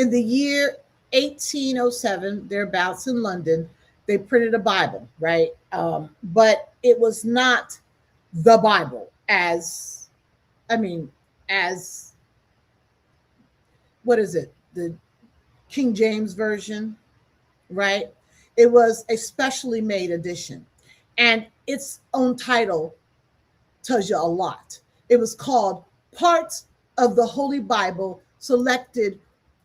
In the year 1807, thereabouts in London, they printed a Bible, right? But it was not the Bible as, I mean, as, what is it? The King James Version, right? It was a specially made edition. And its own title tells you a lot. It was called Parts of the Holy Bible Selected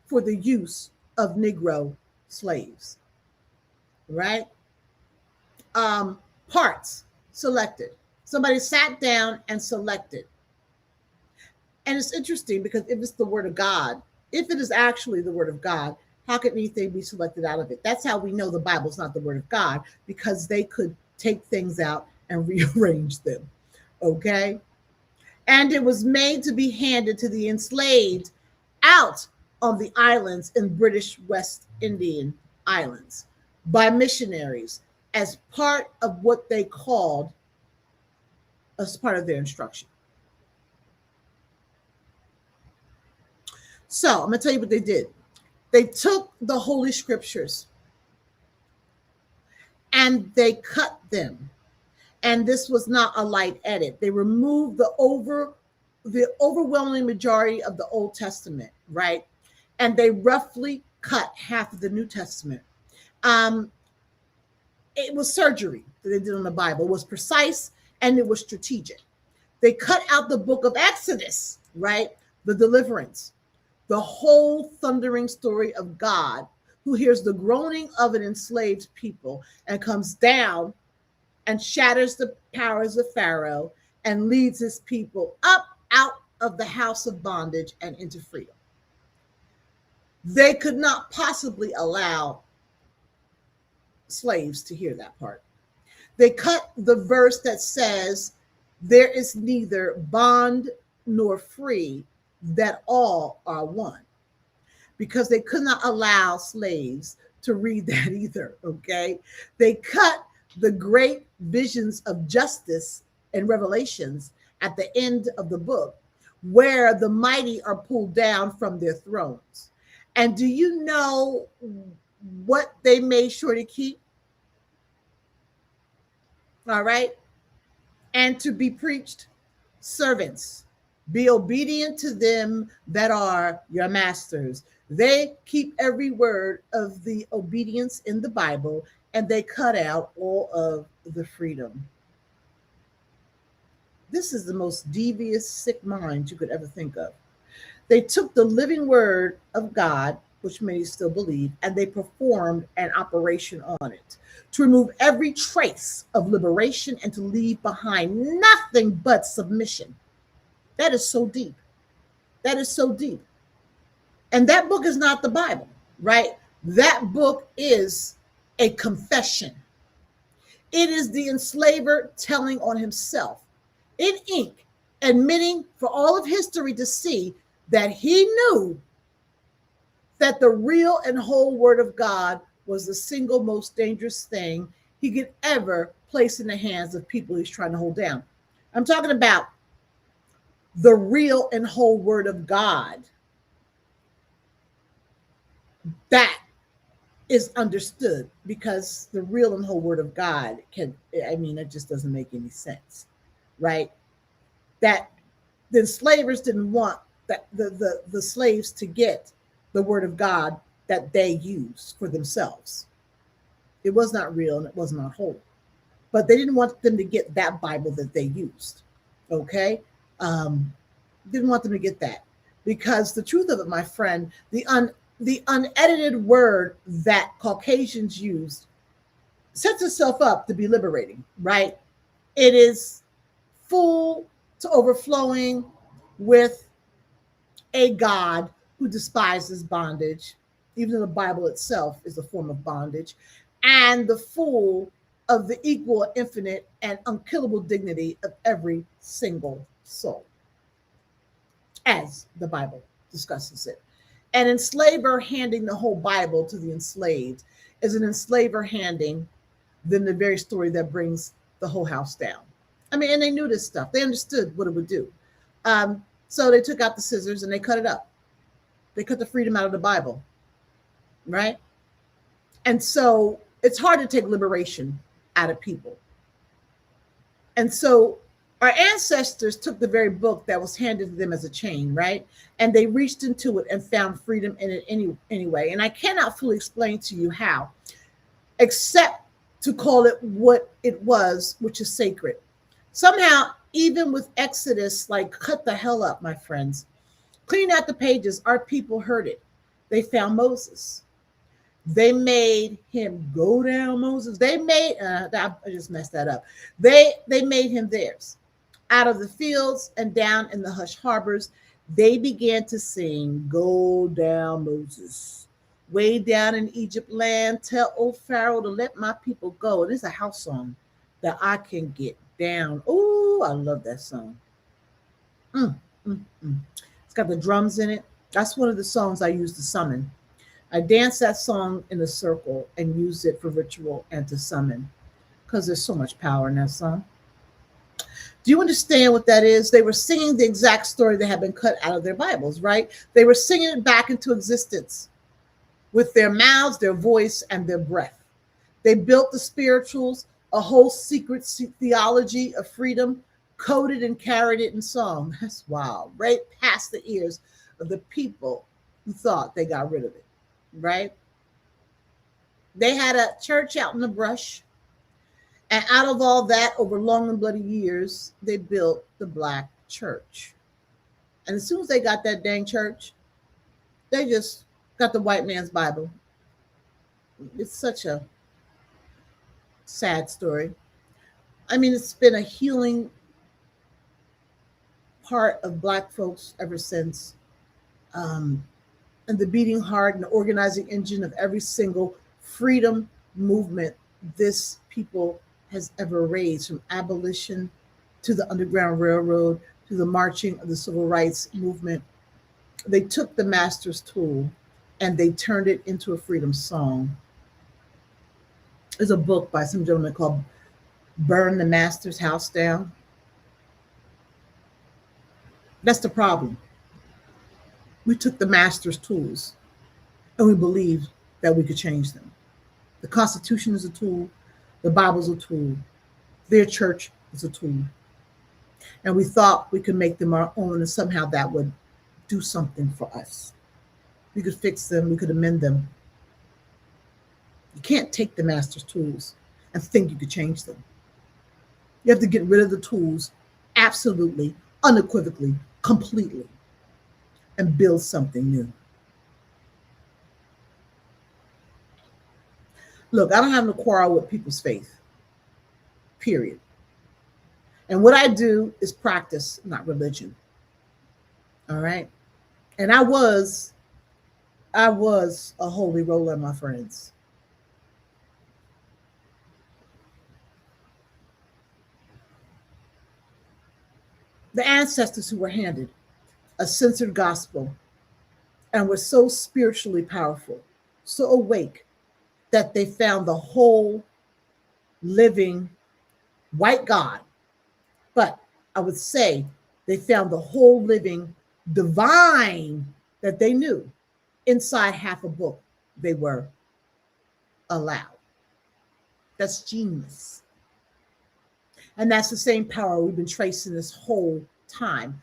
for the Use of Negro Slaves, right? Parts selected. Somebody sat down and selected. And it's interesting because if it's the Word of God, if it is actually the Word of God, how can anything be selected out of it? That's how we know the Bible's not the Word of God, because they could take things out and rearrange them. Okay? And it was made to be handed to the enslaved out on the islands in British West Indian islands by missionaries as part of what they called, as part of their instruction. So I'm going to tell you what they did. They took the Holy Scriptures and they cut them. And this was not a light edit. They removed the overwhelming majority of the Old Testament, right? And they roughly cut half of the New Testament. It was surgery that they did on the Bible. It was precise and it was strategic. They cut out the book of Exodus, right? The deliverance, the whole thundering story of God who hears the groaning of an enslaved people and comes down and shatters the powers of Pharaoh and leads his people up out of the house of bondage and into freedom. They could not possibly allow slaves to hear that part. They cut the verse that says, there is neither bond nor free, that all are one, because they could not allow slaves to read that either, okay? They cut the great visions of justice and revelations at the end of the book, where the mighty are pulled down from their thrones. And do you know what they made sure to keep? All right. And to be preached, servants, be obedient to them that are your masters. They keep every word of the obedience in the Bible, and they cut out all of the freedom. This is the most devious, sick mind you could ever think of. They took the living word of God, which many still believe, and they performed an operation on it to remove every trace of liberation and to leave behind nothing but submission. That is so deep. That is so deep. And that book is not the Bible, right? That book is a confession. It is the enslaver telling on himself in ink, admitting for all of history to see that he knew that the real and whole word of God was the single most dangerous thing he could ever place in the hands of people he's trying to hold down. I'm talking about the real and whole word of God. That is understood, because the real and whole word of God it just doesn't make any sense, right? That the enslavers didn't want that the slaves to get the word of God that they used for themselves. It was not real and it was not whole. But they didn't want them to get that Bible that they used. Okay? Didn't want them to get that. Because the truth of it, my friend, the unedited word that Caucasians used sets itself up to be liberating, right? It is full to overflowing with a God who despises bondage, even though the Bible itself is a form of bondage, and the full of the equal, infinite, and unkillable dignity of every single soul, as the Bible discusses it. An enslaver handing the whole Bible to the enslaved is an enslaver handing them the very story that brings the whole house down. I mean, and they knew this stuff. They understood what it would do. So they took out the scissors and they cut it up. They cut the freedom out of the Bible, right? And so it's hard to take liberation out of people. And so our ancestors took the very book that was handed to them as a chain, right? And they reached into it and found freedom in it anyway. And I cannot fully explain to you how, except to call it what it was, which is sacred. Somehow, even with Exodus, like, cut the hell up, my friends. Clean out the pages, our people heard it. They found Moses. They made him go down, Moses. They made, I just messed that up. They made him theirs. Out of the fields and down in the hush harbors, they began to sing, "Go down, Moses. Way down in Egypt land, tell old Pharaoh to let my people go." And it's a house song that I can get down. Oh, I love that song. Mm, mm, mm. It's got the drums in it. That's one of the songs I use to summon. I dance that song in a circle and use it for ritual and to summon because there's so much power in that song. Do you understand what that is? They were singing the exact story that had been cut out of their Bibles, right? They were singing it back into existence with their mouths, their voice, and their breath. They built the spirituals, a whole secret theology of freedom, coded and carried it in song. That's wild, right past the ears of the people who thought they got rid of it, right? They had a church out in the brush. And out of all that, over long and bloody years, they built the Black church. And as soon as they got that dang church, they just got the white man's Bible. It's such a sad story. I mean, it's been a healing part of Black folks ever since. And the beating heart and the organizing engine of every single freedom movement this people has ever raised, from abolition to the Underground Railroad to the marching of the civil rights movement. They took the master's tool and they turned it into a freedom song. There's a book by some gentleman called Burn the Master's House Down. That's the problem. We took the master's tools and we believed that we could change them. The Constitution is a tool. The Bible's a tool. Their church is a tool. And we thought we could make them our own, and somehow that would do something for us. We could fix them. We could amend them. You can't take the master's tools and think you could change them. You have to get rid of the tools absolutely, unequivocally, completely, and build something new. Look, I don't have no quarrel with people's faith, period. And what I do is practice, not religion. All right. And I was a holy roller, my friends. The ancestors who were handed a censored gospel and were so spiritually powerful, so awake, that they found the whole living white God. But I would say they found the whole living divine that they knew inside half a book they were allowed. That's genius. And that's the same power we've been tracing this whole time,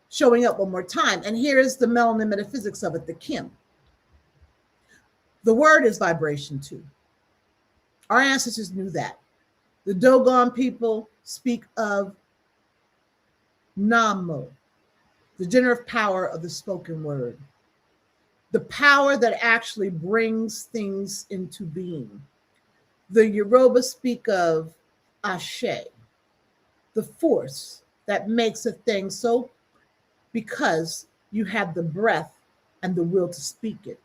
showing up one more time. And here is the melanin metaphysics of it, the Kim. The word is vibration too. Our ancestors knew that. The Dogon people speak of Namo, the generative power of the spoken word, the power that actually brings things into being. The Yoruba speak of Ashe, the force that makes a thing so, because you have the breath and the will to speak it.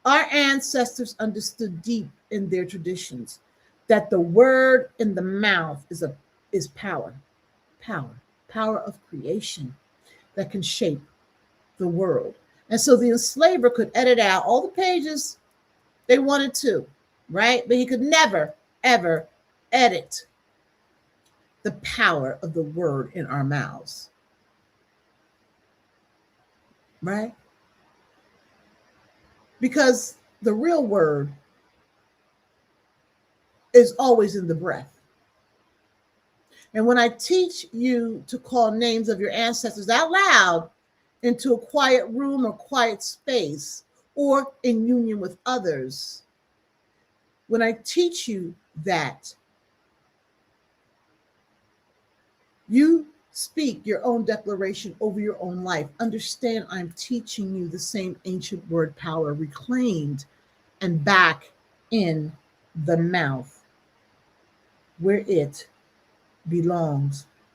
Our ancestors understood deep in their traditions that the word in the mouth is power, power of creation that can shape the world. And so the enslaver could edit out all the pages they wanted to, right? But he could never, ever edit the power of the word in our mouths, right? because the real word is always in the breath. And when I teach you to call names of your ancestors out loud into a quiet room or quiet space or in union with others, when I teach you that, you speak your own declaration over your own life. Understand, I'm teaching you the same ancient word power reclaimed and back in the mouth where it belongs.